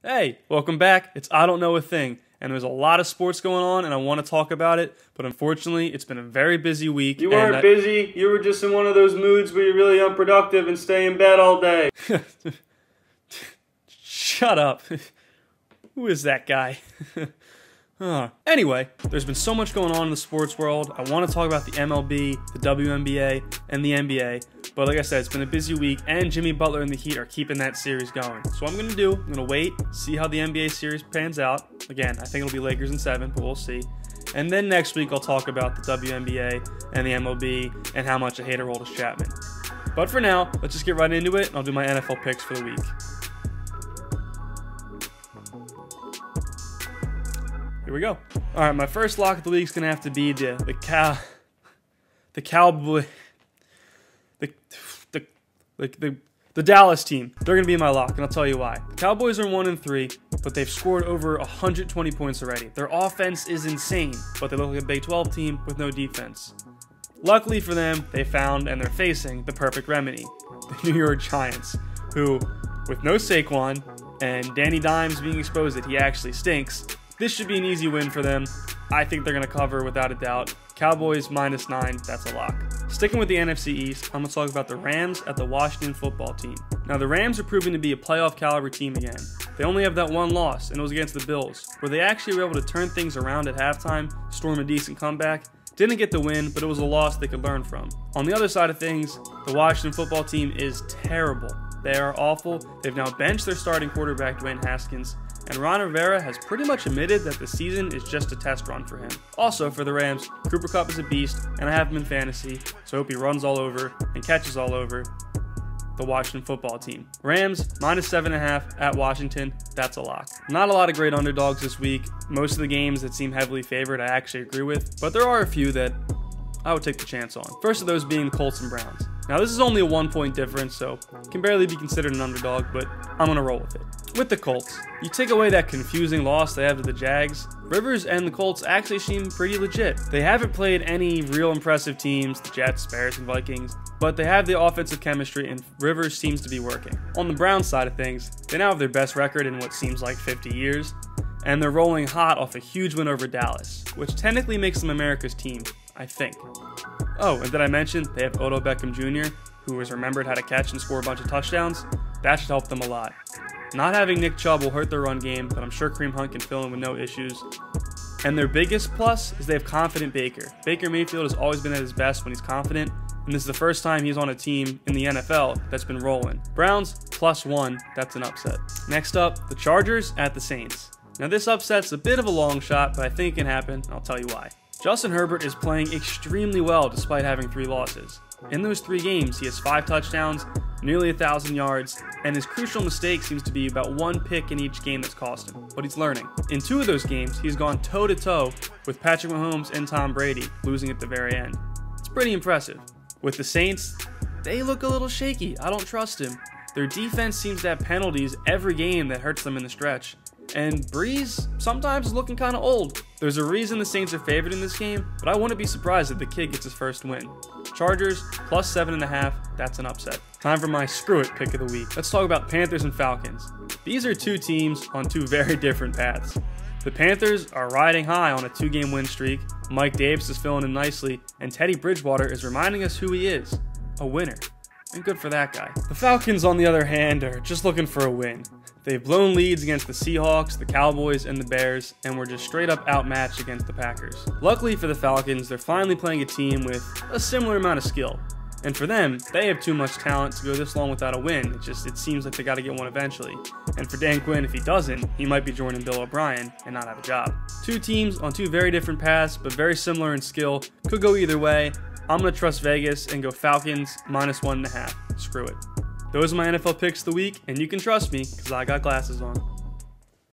Hey, welcome back. It's I Don't Know a Thing, and there's a lot of sports going on, and I want to talk about it, but unfortunately, it's been a very busy week. You weren't busy. You were just in one of those moods where you're really unproductive and stay in bed all day. Shut up. Who is that guy? Anyway, there's been so much going on in the sports world. I want to talk about the MLB, the WNBA, and the NBA. But like I said, it's been a busy week, and Jimmy Butler and the Heat are keeping that series going. So what I'm going to do, I'm going to wait, see how the NBA series pans out. Again, I think it'll be Lakers in 7, but we'll see. And then next week, I'll talk about the WNBA and the MLB and how much I hate Aroldis Chapman. But for now, let's just get right into it, and I'll do my NFL picks for the week. Here we go. All right, my first lock of the week is going to have to be the Dallas team. They're going to be my lock, and I'll tell you why. The Cowboys are 1-3, but they've scored over 120 points already. Their offense is insane, but they look like a Big 12 team with no defense. Luckily for them, they found and they're facing the perfect remedy, the New York Giants, who, with no Saquon and Danny Dimes being exposed that he actually stinks, this should be an easy win for them. I think they're going to cover without a doubt. Cowboys -9, that's a lock. Sticking with the NFC East, I'm going to talk about the Rams at the Washington football team. Now, the Rams are proving to be a playoff caliber team again. They only have that one loss, and it was against the Bills, where they actually were able to turn things around at halftime, storm a decent comeback. Didn't get the win, but it was a loss they could learn from. On the other side of things, the Washington football team is terrible. They are awful. They've now benched their starting quarterback, Dwayne Haskins, and Ron Rivera has pretty much admitted that the season is just a test run for him. Also, for the Rams, Cooper Kupp is a beast, and I have him in fantasy, so I hope he runs all over and catches all over the Washington football team. Rams, -7.5 at Washington, that's a lock. Not a lot of great underdogs this week. Most of the games that seem heavily favored I actually agree with, but there are a few that I would take the chance on. First of those being the Colts and Browns. Now, this is only a 1-point difference, so it can barely be considered an underdog, but I'm going to roll with it. With the Colts, you take away that confusing loss they have to the Jags, Rivers and the Colts actually seem pretty legit. They haven't played any real impressive teams, the Jets, Bears, and Vikings, but they have the offensive chemistry, and Rivers seems to be working. On the Browns side of things, they now have their best record in what seems like 50 years, and they're rolling hot off a huge win over Dallas, which technically makes them America's team, I think. Oh, and did I mention they have Odell Beckham Jr., who has remembered how to catch and score a bunch of touchdowns? That should help them a lot. Not having Nick Chubb will hurt their run game, but I'm sure Kareem Hunt can fill in with no issues. And their biggest plus is they have confident Baker. Baker Mayfield has always been at his best when he's confident, and this is the first time he's on a team in the NFL that's been rolling. Browns +1, that's an upset. Next up, the Chargers at the Saints. Now this upset's a bit of a long shot, but I think it can happen, and I'll tell you why. Justin Herbert is playing extremely well despite having 3 losses. In those 3 games, he has 5 touchdowns, nearly 1,000 yards, and his crucial mistake seems to be about 1 pick in each game that's cost him, but he's learning. In 2 of those games, he's gone toe-to-toe with Patrick Mahomes and Tom Brady, losing at the very end. It's pretty impressive. With the Saints, they look a little shaky. I don't trust him. Their defense seems to have penalties every game that hurts them in the stretch. And Brees sometimes is looking kind of old. There's a reason the Saints are favored in this game, but I wouldn't be surprised if the kid gets his first win. Chargers +7.5, that's an upset. Time for my screw it pick of the week. Let's talk about Panthers and Falcons. These are 2 teams on 2 very different paths. The Panthers are riding high on a 2-game win streak. Mike Davis is filling in nicely, and Teddy Bridgewater is reminding us who he is, a winner. And good for that guy. The Falcons, on the other hand, are just looking for a win. They've blown leads against the Seahawks, the Cowboys, and the Bears, and were just straight up outmatched against the Packers. Luckily for the Falcons, they're finally playing a team with a similar amount of skill. And for them, they have too much talent to go this long without a win. It seems like they got to get one eventually. And for Dan Quinn, if he doesn't, he might be joining Bill O'Brien and not have a job. 2 teams on 2 very different paths, but very similar in skill. Could go either way. I'm going to trust Vegas and go Falcons -1.5. Screw it. Those are my NFL picks of the week, and you can trust me because I got glasses on.